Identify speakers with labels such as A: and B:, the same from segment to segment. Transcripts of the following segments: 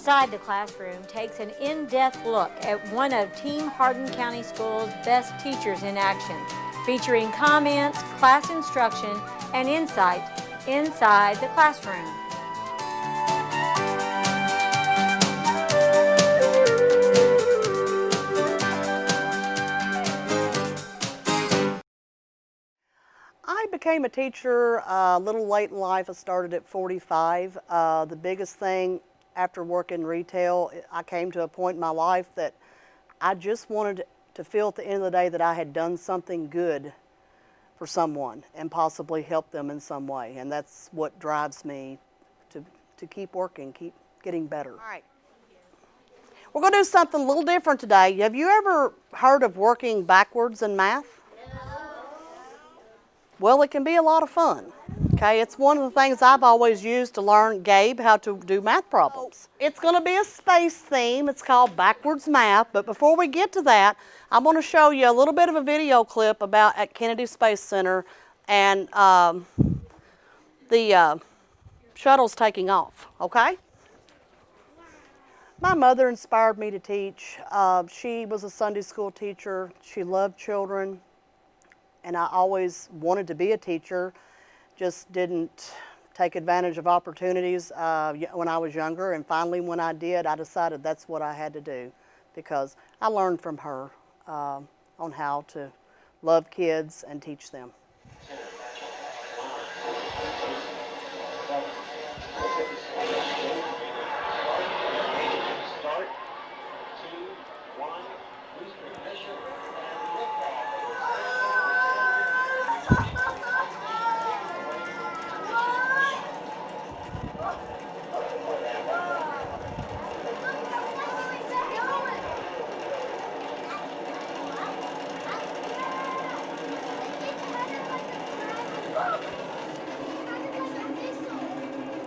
A: Inside the Classroom takes an in-depth look at one of Team Hardin County Schools' best teachers in action, featuring comments, class instruction, and insight inside the classroom.
B: I became a teacher a little late in life. I started at 45. The biggest thing after working retail, I came to a point in my life that I just wanted to feel at the end of the day that I had done something good for someone and possibly help them in some way. And that's what drives me to keep working, keep getting better. All right. We're going to do something a little different today. Have you ever heard of working backwards in math? Well, it can be a lot of fun. Okay, it's one of the things I've always used to learn Gabe how to do math problems. It's going to be a space theme. It's called Backwards Math. But before we get to that, I'm going to show you a little bit of a video clip about at Kennedy Space Center and the shuttle's taking off. Okay. My mother inspired me to teach. She was a Sunday school teacher. She loved children. And I always wanted to be a teacher, just didn't take advantage of opportunities when I was younger. And finally, when I did, I decided that's what I had to do because I learned from her on how to love kids and teach them.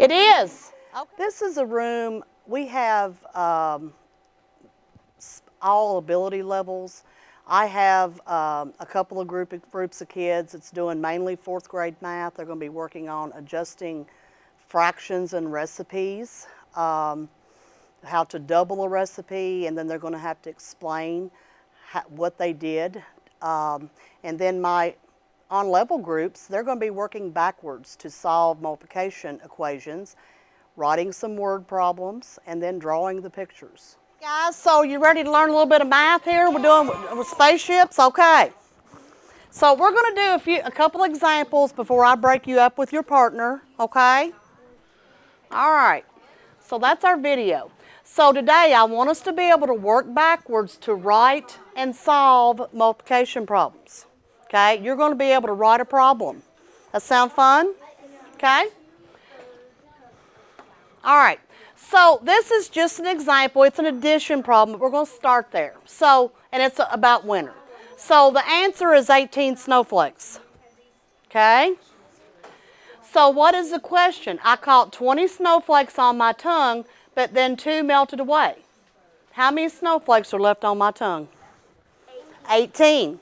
B: It is. Okay. This is a room, we have all ability levels. I have a couple of groups of kids. It's doing mainly 4th grade math. They're going to be working on adjusting fractions and recipes, how to double a recipe, and then they're going to have to explain what they did. And then my on-level groups, they're going to be working backwards to solve multiplication equations, writing some word problems, and then drawing the pictures. Guys, so you ready to learn a little bit of math here? We're doing with spaceships? Okay. So we're going to do a couple examples before I break you up with your partner, okay? All right. So that's our video. So today I want us to be able to work backwards to write and solve multiplication problems. Okay, you're going to be able to write a problem. That sound fun? Okay? All right, so this is just an example. It's an addition problem, but we're going to start there. So, and it's about winter. So the answer is 18 snowflakes. Okay? So what is the question? I caught 20 snowflakes on my tongue, but then 2 melted away. How many snowflakes are left on my tongue? 18.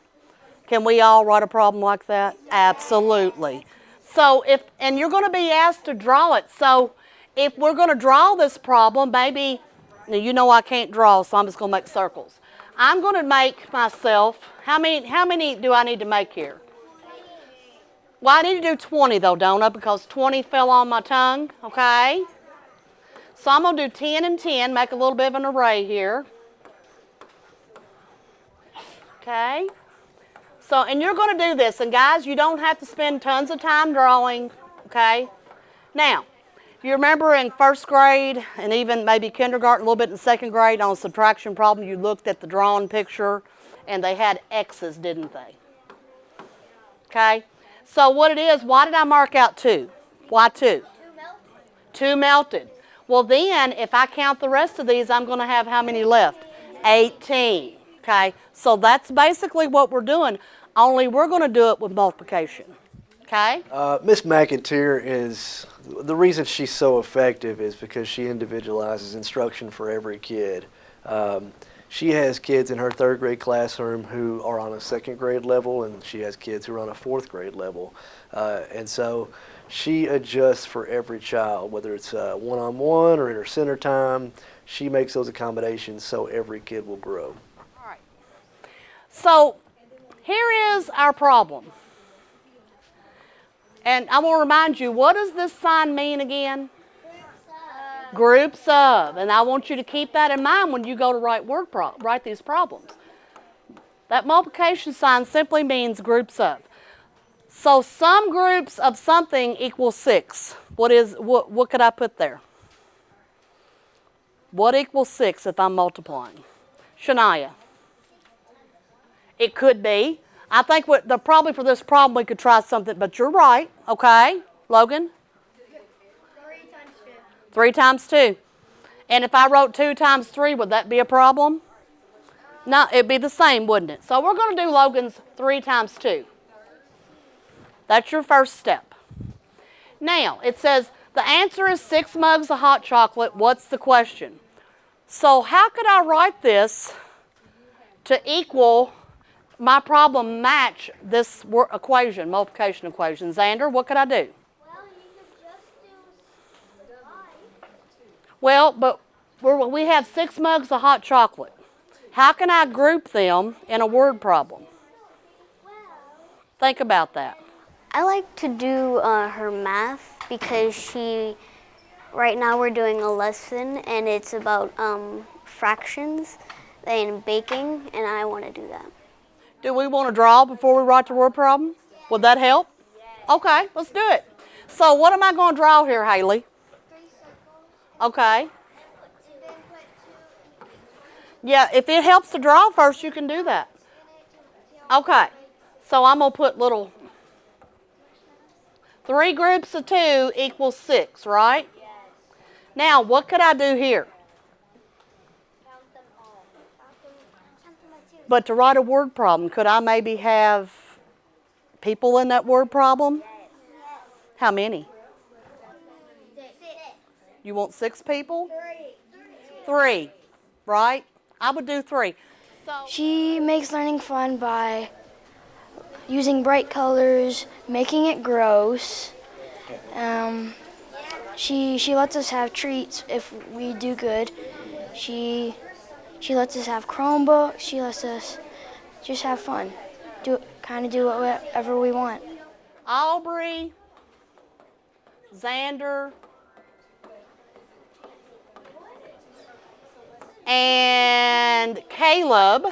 B: Can we all write a problem like that? Absolutely. So and you're going to be asked to draw it. So if we're going to draw this problem, maybe, now you know I can't draw, so I'm just going to make circles. I'm going to make myself, how many do I need to make here? Well, I need to do 20 though, don't I? Because 20 fell on my tongue, okay? So I'm going to do 10 and 10, make a little bit of an array here. Okay? So, and you're going to do this, and guys, you don't have to spend tons of time drawing, okay? Now, you remember in 1st grade, and even maybe kindergarten, a little bit in 2nd grade, on a subtraction problem, you looked at the drawn picture, and they had X's, didn't they? Okay? So what it is, why did I mark out 2? Why 2? 2 melted. 2 melted. Well then, if I count the rest of these, I'm going to have how many left? 18. Okay, so that's basically what we're doing, only we're going to do it with multiplication. Okay?
C: Miss McInteer is, the reason she's so effective is because she individualizes instruction for every kid. She has kids in her 3rd grade classroom who are on a 2nd grade level, and she has kids who are on a 4th grade level. And so she adjusts for every child, whether it's one-on-one or in her center time. she makes those accommodations so every kid will grow.
B: All right. So here is our problem. And I want to remind you, what does this sign mean again? Groups of. And I want you to keep that in mind when you go to write these problems. That multiplication sign simply means groups of. So some groups of something equals 6. What could I put there? What equals 6 if I'm multiplying? Shania. It could be. I think probably for this problem we could try something, but you're right. Okay, Logan? 3 times 2. And if I wrote 2 times 3, would that be a problem? No, it'd be the same, wouldn't it? So we're going to do Logan's 3 times 2. That's your first step. Now, it says the answer is 6 mugs of hot chocolate. What's the question? So how could I write this to equal my problem match this equation, multiplication equation? Xander, what could I do?
D: Well, you could just do 5.
B: Well, but we have 6 mugs of hot chocolate. How can I group them in a word problem? Think about that.
D: I like to do her math because right now we're doing a lesson and it's about fractions and baking, and I want to do that.
B: Do we want to draw before we write the word problem? Would that help? Okay, let's do it. So what am I going to draw here, Haley?
D: 3 circles.
B: Okay.
D: And then put 2.
B: Yeah, if it helps to draw first, you can do that. Okay. So I'm going to put little 3 groups of 2 equals 6, right?
D: Yes.
B: Now, what could I do here?
D: Count them all. Count them by 2.
B: But to write a word problem, could I maybe have people in that word problem?
D: Yes.
B: How many?
D: 6.
B: You want 6 people?
D: 3.
B: 3, right? I would do 3.
E: She makes learning fun by using bright colors, making it gross. She lets us have treats if we do good. She lets us have Chromebooks. She lets us just have fun. Do whatever we want.
B: Aubrey, Xander, and Caleb.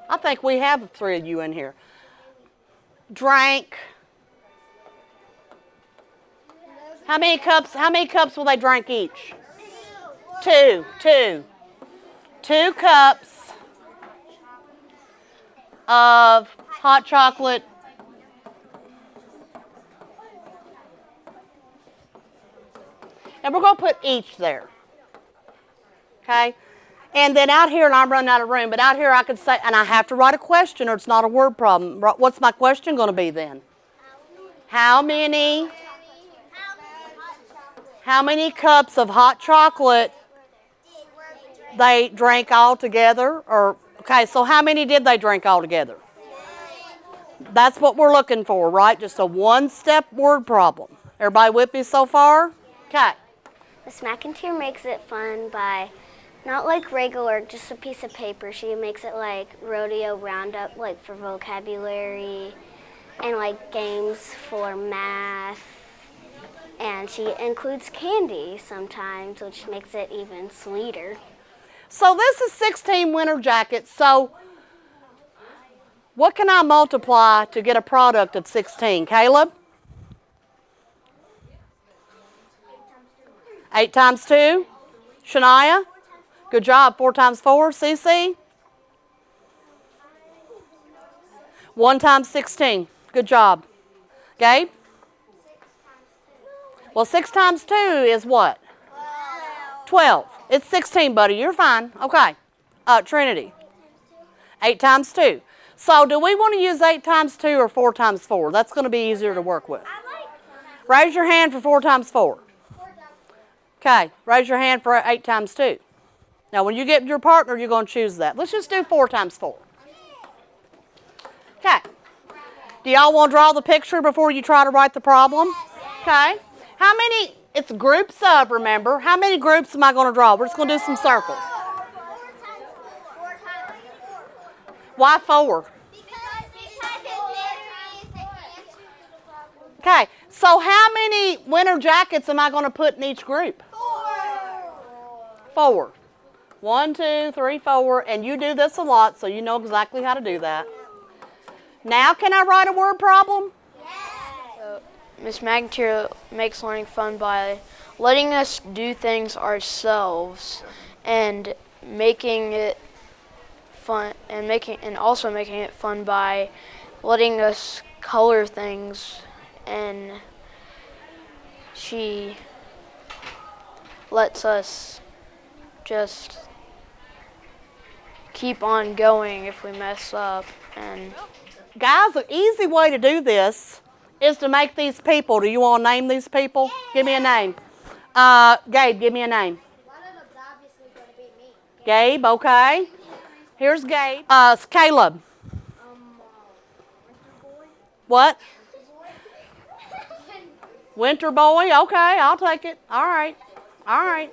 B: I think we have 3 of you in here. Drank. How many cups will they drink each? 2. 2 cups of hot chocolate. And we're going to put each there. Okay? And then out here, and I'm running out of room, but out here I could say, and I have to write a question or it's not a word problem. What's my question going to be then? How many cups of hot chocolate they drank all together? Or, okay, so how many did they drink all together? That's what we're looking for, right? Just a one-step word problem. Everybody with me so far? Okay.
D: Miss McInteer makes it fun by not like regular, just a piece of paper. She makes it like rodeo roundup, like for vocabulary, and like games for math. And she includes candy sometimes, which makes it even sweeter.
B: So this is 16 winter jackets. So what can I multiply to get a product of 16? Caleb? 8 times 2. Shania? Good job. 4 times 4. Cece? 1 times 16. Good job. Gabe? Well, 6 times 2 is what? 12. It's 16, buddy. You're fine. Okay. Trinity? 8 times 2. So do we want to use 8 times 2 or 4 times 4? That's going to be easier to work with. Raise your hand for 4 times 4. Okay. Raise your hand for 8 times 2. Now, when you get your partner, you're going to choose that. Let's just do 4 times 4. Okay. Do y'all want to draw the picture before you try to write the problem? Okay. It's groups of, remember. How many groups am I going to draw? We're just going to do some circles. Why 4? Okay, so how many winter jackets am I going to put in each group? 4. 1, 2, 3, 4, and you do this a lot, so you know exactly how to do that. Now, can I write a word problem?
E: Miss McInteer makes learning fun by letting us do things ourselves and making it fun, and also making it fun by letting us color things, and she lets us just keep on going if we mess up. And
B: Guys, an easy way to do this is to make these people. Do you want to name these people? Give me a name. Gabe, give me a name.
D: One of them's obviously going to be me.
B: Gabe, okay. Here's Gabe. Caleb. What? Winter boy, okay, I'll take it. All right. All right.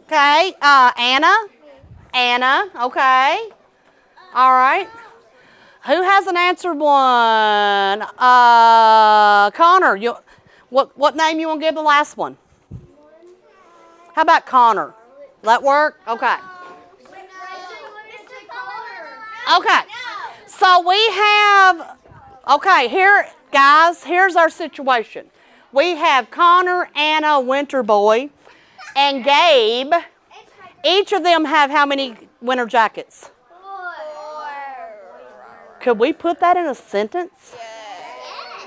B: Okay, Anna. Anna, okay. All right. Who hasn't answered one? Connor, what name you want to give the last one? How about Connor? That work? Okay. Okay. So we have, okay, here, guys, here's our situation. We have Connor, Anna, Winter Boy, and Gabe. Each of them have how many winter jackets?
D: 4.
B: Could we put that in a sentence?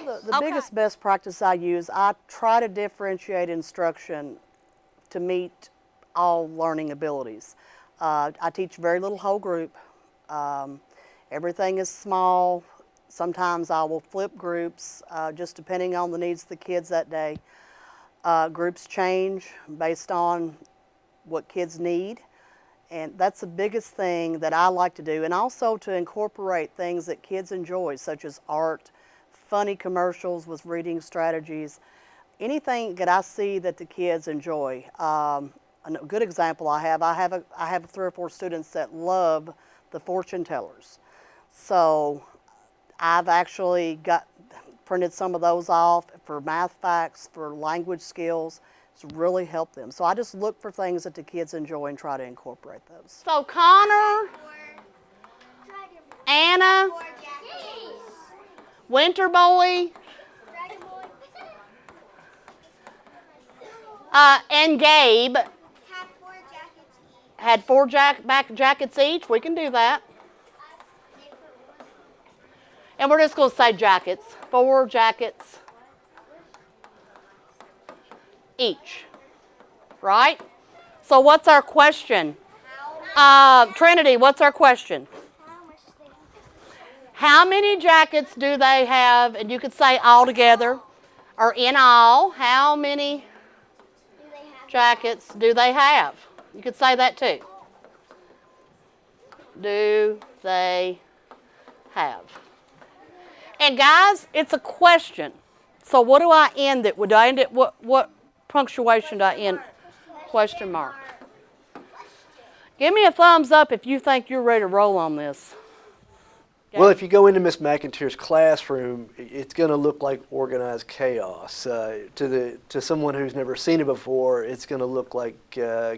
B: The
A: Okay.
B: biggest best practice I use, I try to differentiate instruction to meet all learning abilities. I teach very little whole group. Everything is small. Sometimes I will flip groups, just depending on the needs of the kids that day. Groups change based on what kids need, and that's the biggest thing that I like to do, and also to incorporate things that kids enjoy, such as art, funny commercials with reading strategies, anything that I see that the kids enjoy. A good example I have 3 or 4 students that love the fortune tellers, so I've actually printed some of those off for math facts, for language skills. It's really helped them. So I just look for things that the kids enjoy and try to incorporate those. So Connor, Anna, Winter Boy, and Gabe had 4 jackets each. We can do that. And we're just going to say jackets. 4 jackets each. Right? So what's our question? Trinity, what's our question? How many jackets do they have? And you could say all together or in all. How many jackets do they have? You could say that too. Do they have? And guys, it's a question. So what do I end it? Would I end it? What punctuation do I end? Question mark. Give me a thumbs up if you think you're ready to roll on this. Okay.
C: Well, if you go into Miss McInteer's classroom, it's going to look like organized chaos. To someone who's never seen it before, it's going to look like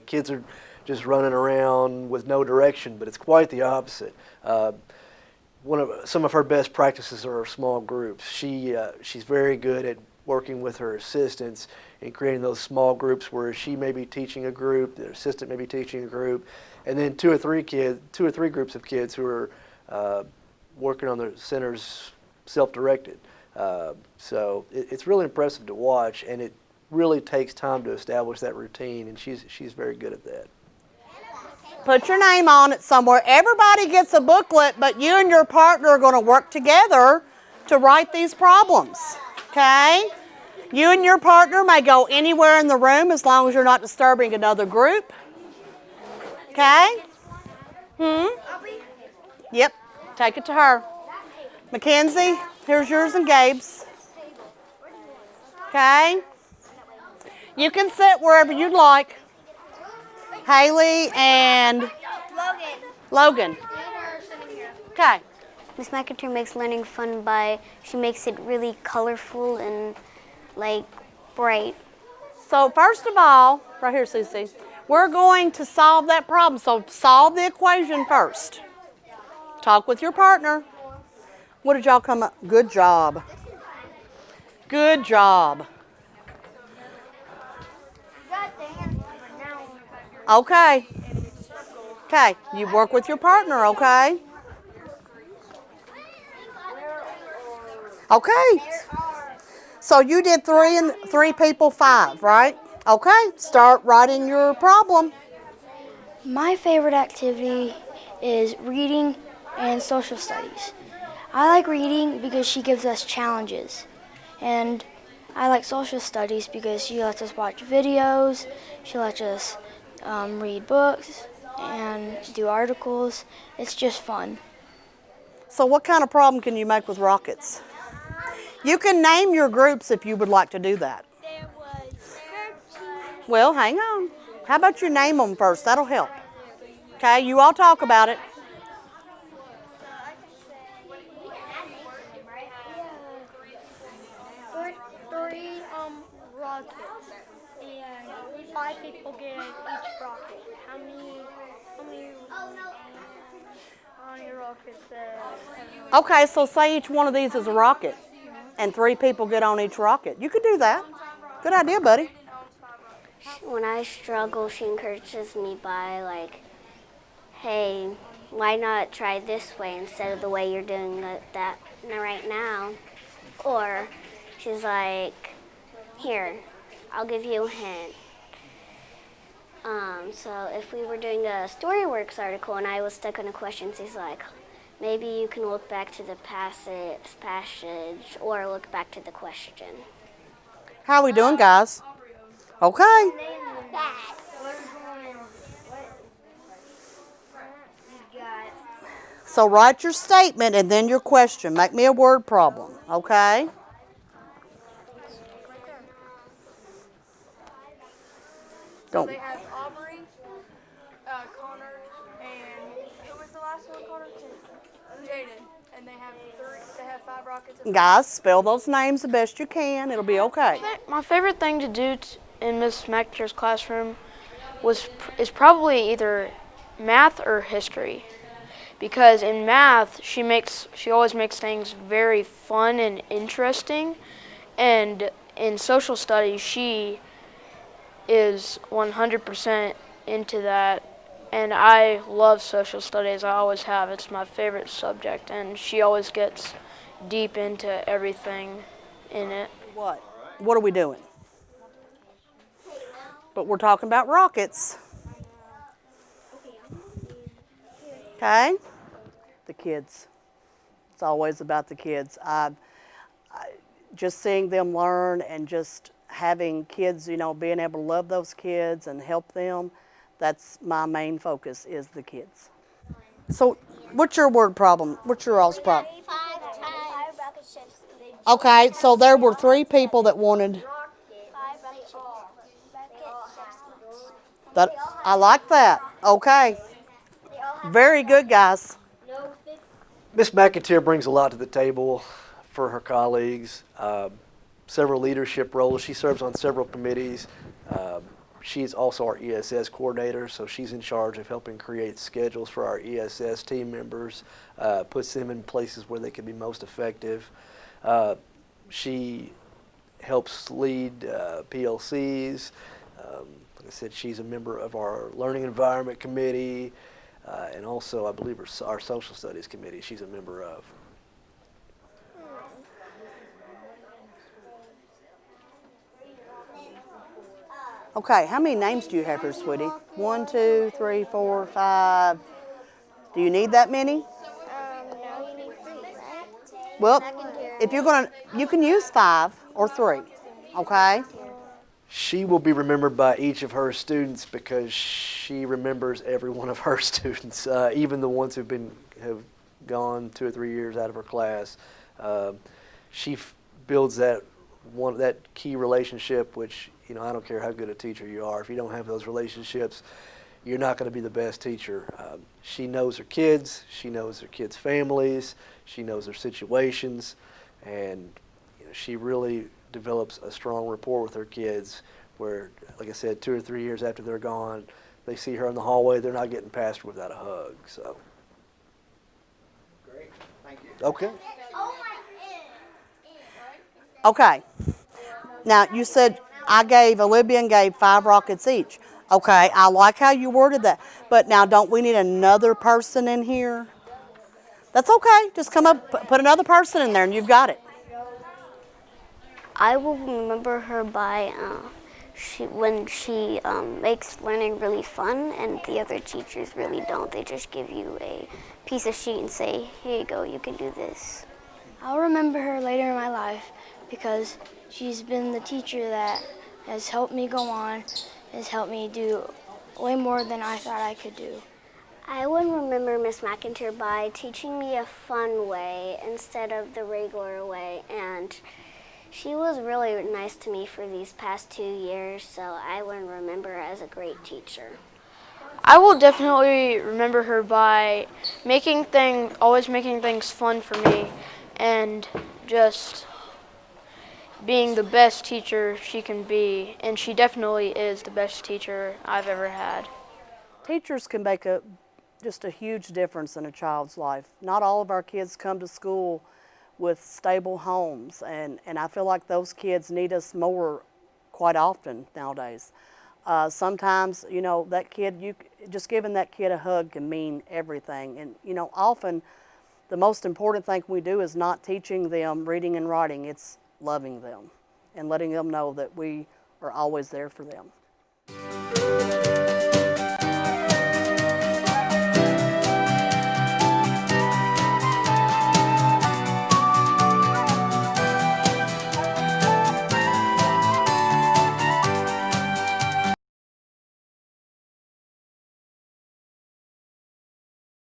C: kids are just running around with no direction, but it's quite the opposite. Some of her best practices are small groups. She's very good at working with her assistants and creating those small groups where she may be teaching a group, the assistant may be teaching a group, and then two or three groups of kids who are working on the centers self-directed. So it's really impressive to watch, and it really takes time to establish that routine, and she's very good at that.
B: Put your name on it somewhere. Everybody gets a booklet, but you and your partner are going to work together to write these problems, okay? You and your partner may go anywhere in the room as long as you're not disturbing another group, okay? Yep, take it to her. Mackenzie, here's yours and Gabe's, okay? You can sit wherever you'd like. Haley and Logan. Okay.
D: Miss McInteer makes learning fun by, she makes it really colorful and like bright.
B: So first of all, right here, Cece, we're going to solve that problem. So solve the equation first. Talk with your partner. What did y'all come up? Good job. Good job. Okay. Okay, you work with your partner, okay? Okay. So you did three people 5, right? Okay, start writing your problem.
E: My favorite activity is reading and social studies. I like reading because she gives us challenges. And I like social studies because she lets us watch videos, she lets us read books and do articles. It's just fun.
B: So what kind of problem can you make with rockets? You can name your groups if you would like to do that. Well, hang on. How about you name them first? That'll help. Okay, you all talk about it.
F: Three rockets, and 5 people get each rocket. How many rockets?
B: Okay, so say each one of these is a rocket, and 3 people get on each rocket. You could do that. Good idea, buddy.
D: When I struggle, she encourages me by like, hey, why not try this way instead of the way you're doing that right now? Or she's like, here, I'll give you a hint. So if we were doing a StoryWorks article and I was stuck on a question, she's like, maybe you can look back to the passage or look back to the question.
B: How are we doing, guys? Okay. So write your statement and then your question. Make me a word problem, okay? Don't.
F: They have Aubrey, Connor, and who was the last one, Connor? Jaden. And they have 5 rockets.
B: Guys, spell those names the best you can. It'll be okay.
G: My favorite thing to do in Miss McInteer's classroom is probably either math or history, because in math she always makes things very fun and interesting, and in social studies she is 100% into that, and I love social studies. I always have. It's my favorite subject, and she always gets deep into everything in it.
B: What? What are we doing? But we're talking about rockets. Okay? The kids. It's always about the kids. Just seeing them learn and just having kids, being able to love those kids and help them, that's my main focus, is the kids. So what's your word problem? What's your all's problem?
D: 5 rocket ships.
B: Okay, so there were 3 people that wanted
D: 5 rocket ships.
B: that. I like that. Okay. Very good, guys.
C: Miss McInteer brings a lot to the table for her colleagues. Several leadership roles. She serves on several committees. She's also our ESS coordinator, so she's in charge of helping create schedules for our ESS team members, puts them in places where they can be most effective. She helps lead PLCs. Like I said, she's a member of our Learning Environment Committee, and also, I believe, our Social Studies Committee she's a member of.
B: Okay, how many names do you have here, sweetie? 1, 2, 3, 4, 5. Do you need that many?
D: No, you need 3, right?
B: Well, if you're gonna, you can use 5 or 3, okay?
C: She will be remembered by each of her students because she remembers every one of her students, even the ones have gone 2 or 3 years out of her class. She builds that key relationship, which You know, I don't care how good a teacher you are. If you don't have those relationships, you're not going to be the best teacher. She knows her kids. She knows her kids' families. She knows their situations. And you know, she really develops a strong rapport with her kids where, like I said, 2 or 3 years after they're gone, they see her in the hallway, they're not getting past her without a hug. So.
H: Great. Thank you.
C: Okay.
B: Okay. Now, you said Olivia gave 5 rockets each. Okay, I like how you worded that. But now, don't we need another person in here? That's okay. Just come up, put another person in there, and you've got it.
D: I will remember her by when she makes learning really fun and the other teachers really don't. They just give you a piece of sheet and say, here you go, you can do this.
E: I'll remember her later in my life because she's been the teacher that has helped me go on, has helped me do way more than I thought I could do.
D: I would remember Miss McInteer by teaching me a fun way instead of the regular way, and she was really nice to me for these past 2 years, so I would remember her as a great teacher.
G: I will definitely remember her by always making things fun for me, and just being the best teacher she can be, and she definitely is the best teacher I've ever had.
B: Teachers can make just a huge difference in a child's life. Not all of our kids come to school with stable homes, and I feel like those kids need us more quite often nowadays. Sometimes, you know, that kid, just giving that kid a hug can mean everything. And, you know, often the most important thing we do is not teaching them reading and writing, it's loving them and letting them know that we are always there for them.